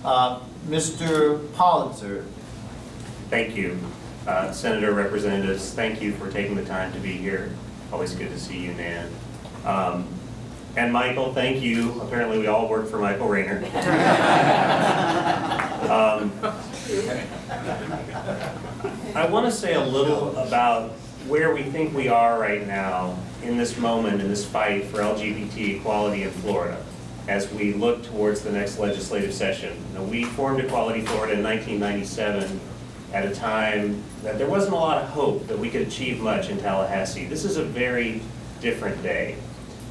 Mr. Pollitzer. Thank you. Senator, representatives, thank you for taking the time to be here. Always good to see you, Nan. And Michael, thank you. Apparently we all work for Michael Rayner. I want to say a little about where we think we are right now in this moment, in this fight for LGBT equality in Florida, as we look towards the next legislative session. Now, we formed Equality Florida in 1997 at a time that there wasn't a lot of hope that we could achieve much in Tallahassee. This is a very different day.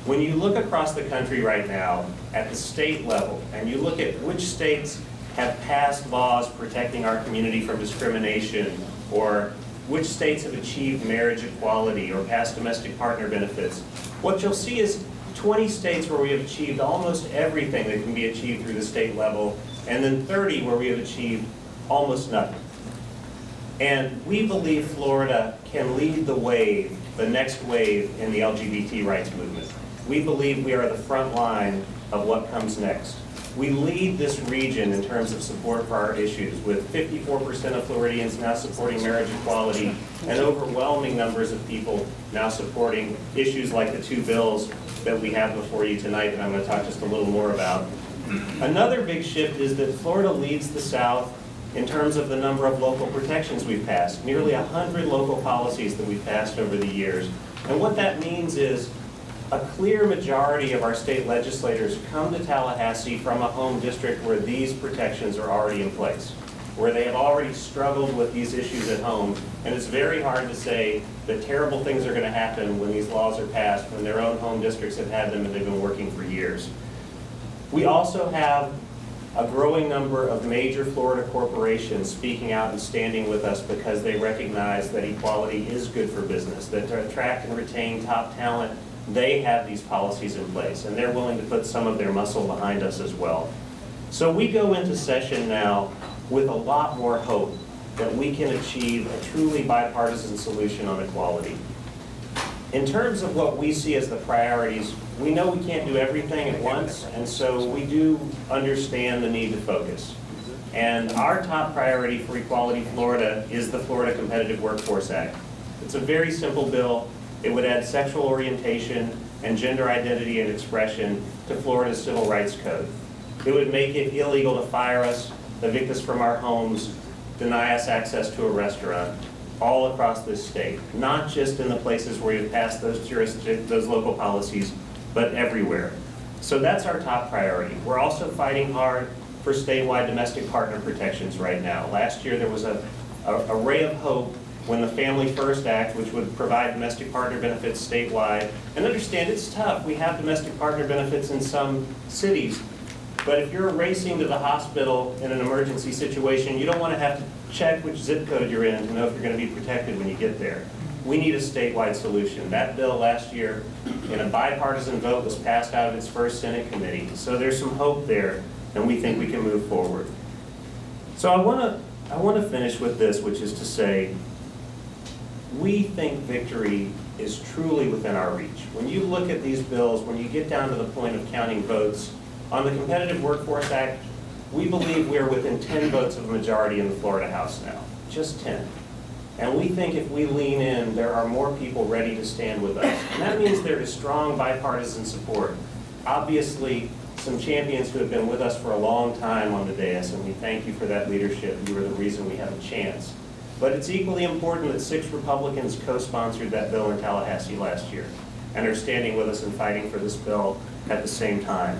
When you look across the country right now at the state level, and you look at which states have passed laws protecting our community from discrimination, or which states have achieved marriage equality or passed domestic partner benefits, what you'll see is 20 states where we have achieved almost everything that can be achieved through the state level, and then 30 where we have achieved almost nothing. And we believe Florida can lead the wave, the next wave in the LGBT rights movement. We believe we are the front line of what comes next. We lead this region in terms of support for our issues, with 54% of Floridians now supporting marriage equality and overwhelming numbers of people now supporting issues like the two bills that we have before you tonight that I'm going to talk just a little more about. Another big shift is that Florida leads the South in terms of the number of local protections we've passed, nearly 100 local policies that we've passed over the years. And what that means is a clear majority of our state legislators come to Tallahassee from a home district where these protections are already in place, where they have already struggled with these issues at home. And it's very hard to say that terrible things are going to happen when these laws are passed, when their own home districts have had them and they've been working for years. We also have a growing number of major Florida corporations speaking out and standing with us because they recognize that equality is good for business, that to attract and retain top talent, they have these policies in place, and they're willing to put some of their muscle behind us as well. So we go into session now with a lot more hope that we can achieve a truly bipartisan solution on equality. In terms of what we see as the priorities, we know we can't do everything at once, and so we do understand the need to focus. And our top priority for Equality Florida is the Florida Competitive Workforce Act. It's a very simple bill. It would add sexual orientation and gender identity and expression to Florida's Civil Rights Code. It would make it illegal to fire us, evict us from our homes, deny us access to a restaurant, all across this state, not just in the places where we've passed those local policies, but everywhere. So that's our top priority. We're also fighting hard for statewide domestic partner protections right now. Last year there was a ray of hope when the Family First Act, which would provide domestic partner benefits statewide, and understand it's tough. We have domestic partner benefits in some cities, but if you're racing to the hospital in an emergency situation, you don't want to have to check which zip code you're in to know if you're going to be protected when you get there. We need a statewide solution. That bill last year, in a bipartisan vote, was passed out of its first Senate committee. So there's some hope there, and we think we can move forward. So I want to finish with this, which is to say, we think victory is truly within our reach. When you look at these bills, when you get down to the point of counting votes, on the Competitive Workforce Act, we believe we're within 10 votes of a majority in the Florida House now, just 10. And we think if we lean in, there are more people ready to stand with us. And that means there is strong bipartisan support. Obviously, some champions who have been with us for a long time on the dais, and we thank you for that leadership. You are the reason we have a chance. But it's equally important that 6 Republicans co-sponsored that bill in Tallahassee last year and are standing with us and fighting for this bill at the same time.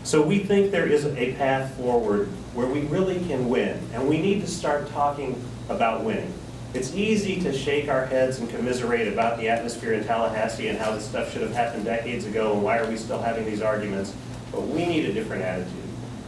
So we think there is a path forward where we really can win, and we need to start talking about winning. It's easy to shake our heads and commiserate about the atmosphere in Tallahassee and how this stuff should have happened decades ago and why are we still having these arguments, but we need a different attitude.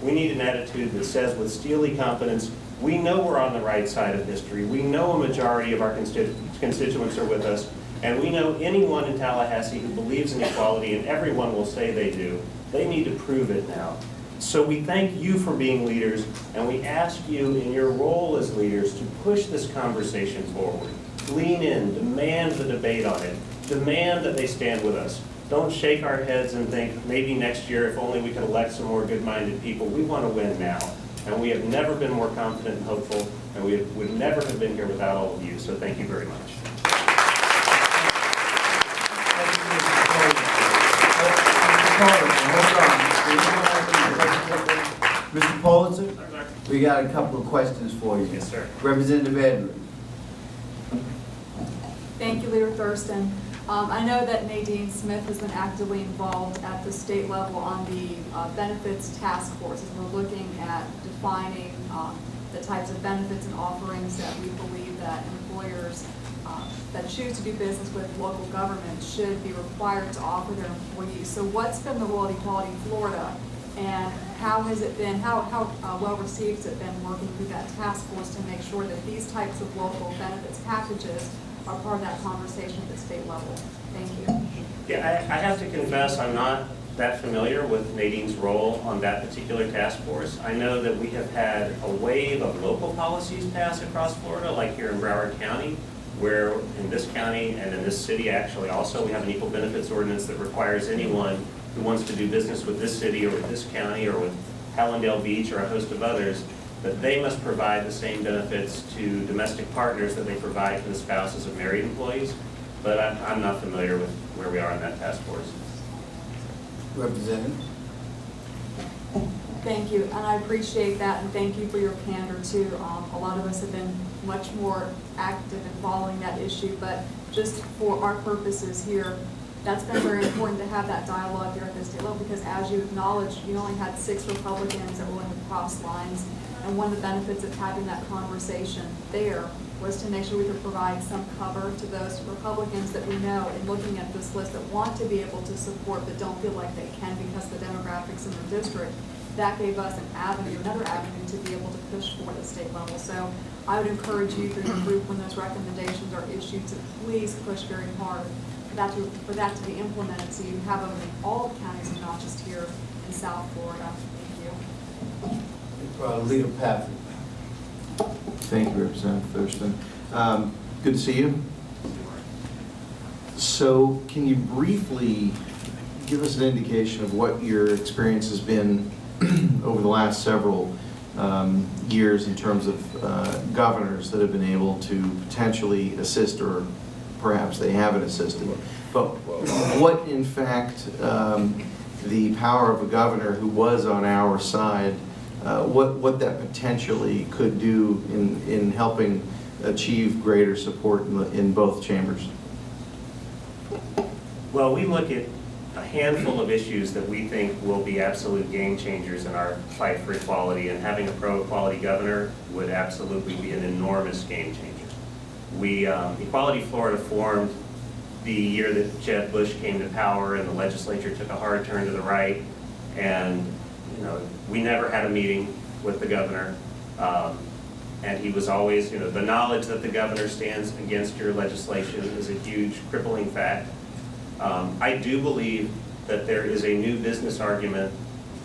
We need an attitude that says with steely confidence, we know we're on the right side of history, we know a majority of our constituents are with us, and we know anyone in Tallahassee who believes in equality, and everyone will say they do, they need to prove it now. So we thank you for being leaders, and we ask you in your role as leaders to push this conversation forward. Lean in, demand the debate on it, demand that they stand with us. Don't shake our heads and think maybe next year if only we could elect some more good-minded people. We want to win now. And we have never been more confident and hopeful, and we would never have been here without all of you. So thank you very much. Mr. Pollitzer, we got a couple of questions for you. Yes, sir. Representative Edwards. Thank you, Leader Thurston. I know that Nadine Smith has been actively involved at the state level on the benefits task force. As we're looking at defining the types of benefits and offerings that we believe that employers that choose to do business with local government should be required to offer their employees. So what's been the role of Equality Florida, and how has it been, how well received has it been working through that task force to make sure that these types of local benefits packages are part of that conversation at the state level? Thank you. Yeah, I have to confess I'm not that familiar with Nadine's role on that particular task force. I know that we have had a wave of local policies passed across Florida, like here in Broward County, where in this county and in this city actually also we have an equal benefits ordinance that requires anyone who wants to do business with this city or with this county or with Hallandale Beach or a host of others, that they must provide the same benefits to domestic partners that they provide to the spouses of married employees. But I'm not familiar with where we are in that task force. Representative. Thank you, and I appreciate that, and thank you for your candor too. A lot of us have been much more active in following that issue, but just for our purposes here, that's been very important to have that dialogue here at the state level, because as you acknowledged, you only had 6 Republicans that were willing to cross lines, and one of the benefits of having that conversation there was to make sure we could provide some cover to those Republicans that we know, in looking at this list, that want to be able to support but don't feel like they can because of the demographics in their district. That gave us an avenue, another avenue to be able to push for the state level. So I would encourage you through the group, when those recommendations are issued, to please push very hard for that to be implemented, so you have them in all the counties and not just here in South Florida. Thank you. Leader Patrick. Thank you, Representative Thurston. Good to see you. So can you briefly give us an indication of what your experience has been over the last several years in terms of governors that have been able to potentially assist, or perhaps they haven't assisted, but what in fact the power of a governor who was on our side, what that potentially could do in helping achieve greater support in both chambers? Well, we look at a handful of issues that we think will be absolute game changers in our fight for equality, and having a pro-equality governor would absolutely be an enormous game changer. Equality Florida formed the year that Jeb Bush came to power, and the legislature took a hard turn to the right, and we never had a meeting with the governor, and he was always, the knowledge that the governor stands against your legislation is a huge crippling fact. I do believe that there is a new business argument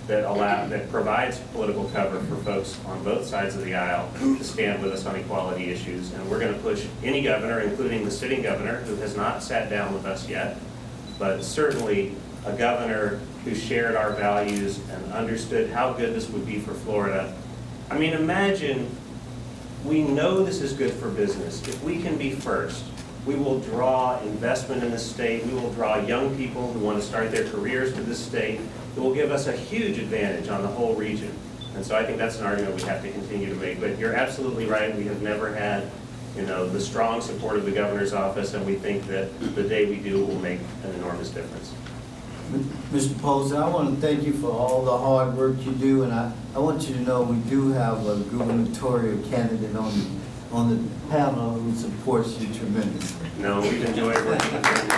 that provides political cover for folks on both sides of the aisle to stand with us on equality issues, and we're going to push any governor, including the sitting governor, who has not sat down with us yet, but certainly a governor who shared our values and understood how good this would be for Florida. I mean, imagine, we know this is good for business. If we can be first, we will draw investment in the state. We will draw young people who want to start their careers to this state. It will give us a huge advantage on the whole region. And so I think that's an argument we have to continue to make. But you're absolutely right. We have never had, the strong support of the governor's office, and we think that the day we do, it will make an enormous difference. Mr. Pollitzer, I want to thank you for all the hard work you do, and I want you to know we do have a gubernatorial candidate on the panel who supports you tremendously. No, we've enjoyed working with him.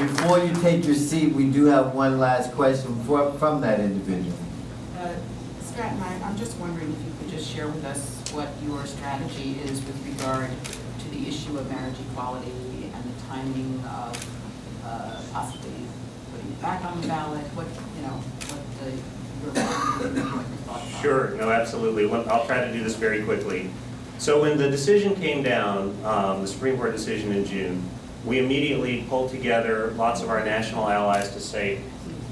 Before you take your seat, we do have one last question from that individual. Stratton, I'm just wondering if you could just share with us what your strategy is with regard to the issue of marriage equality and the timing of possibly putting it back on the ballot. What your thoughts are. Sure, no, absolutely. I'll try to do this very quickly. So when the decision came down, the Supreme Court decision in June, we immediately pulled together lots of our national allies to say,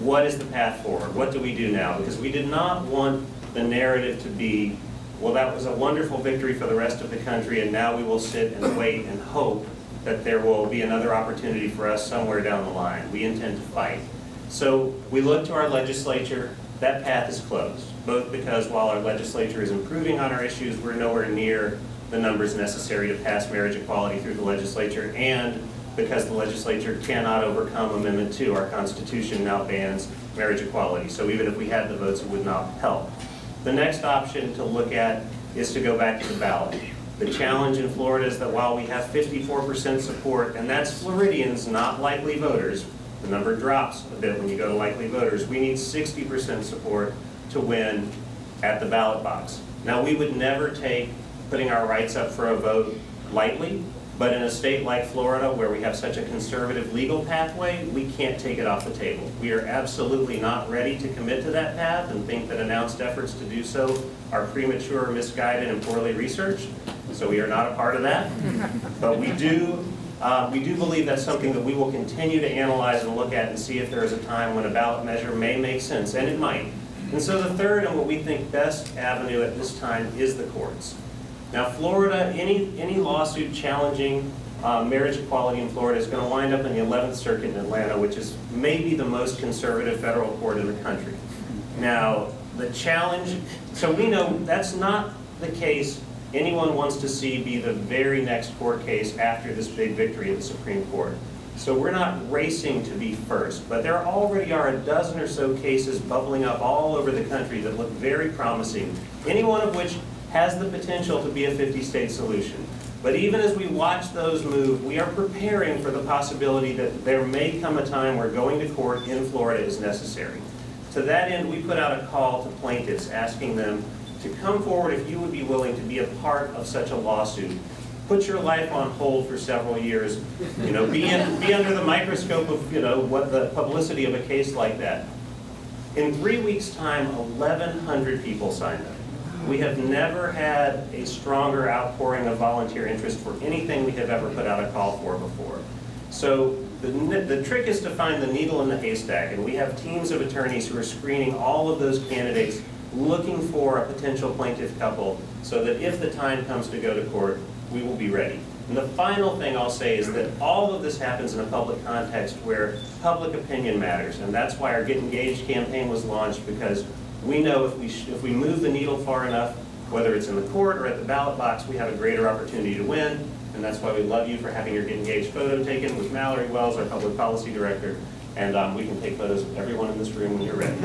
what is the path forward? What do we do now? Because we did not want the narrative to be, well, that was a wonderful victory for the rest of the country, and now we will sit and wait and hope that there will be another opportunity for us somewhere down the line. We intend to fight. So we look to our legislature. That path is closed, both because while our legislature is improving on our issues, we're nowhere near the numbers necessary to pass marriage equality through the legislature, and because the legislature cannot overcome Amendment 2. Our Constitution now bans marriage equality. So even if we had the votes, it would not help. The next option to look at is to go back to the ballot. The challenge in Florida is that while we have 54% support, and that's Floridians, not likely voters, the number drops a bit when you go to likely voters, we need 60% support to win at the ballot box. Now, we would never take putting our rights up for a vote lightly, but in a state like Florida, where we have such a conservative legal pathway, we can't take it off the table. We are absolutely not ready to commit to that path and think that announced efforts to do so are premature, misguided, and poorly researched. So we are not a part of that. But we do believe that's something that we will continue to analyze and look at and see if there is a time when a ballot measure may make sense, and it might. And so the third and what we think best avenue at this time is the courts. Now, Florida, any lawsuit challenging marriage equality in Florida is going to wind up in the 11th Circuit in Atlanta, which is maybe the most conservative federal court in the country. Now, the challenge, so we know that's not the case anyone wants to see be the very next court case after this big victory at the Supreme Court. So we're not racing to be first, but there already are a dozen or so cases bubbling up all over the country that look very promising, any one of which has the potential to be a 50-state solution. But even as we watch those move, we are preparing for the possibility that there may come a time where going to court in Florida is necessary. To that end, we put out a call to plaintiffs asking them to come forward if you would be willing to be a part of such a lawsuit. Put your life on hold for several years, be under the microscope of what the publicity of a case like that. In 3 weeks' time, 1,100 people signed up. We have never had a stronger outpouring of volunteer interest for anything we have ever put out a call for before. So the trick is to find the needle in the haystack, and we have teams of attorneys who are screening all of those candidates looking for a potential plaintiff couple so that if the time comes to go to court, we will be ready. And the final thing I'll say is that all of this happens in a public context where public opinion matters, and that's why our Get Engaged campaign was launched, because we know if we move the needle far enough, whether it's in the court or at the ballot box, we have a greater opportunity to win, and that's why we love you for having your Get Engaged photo taken with Mallory Wells, our public policy director, and we can take photos of everyone in this room when you're ready.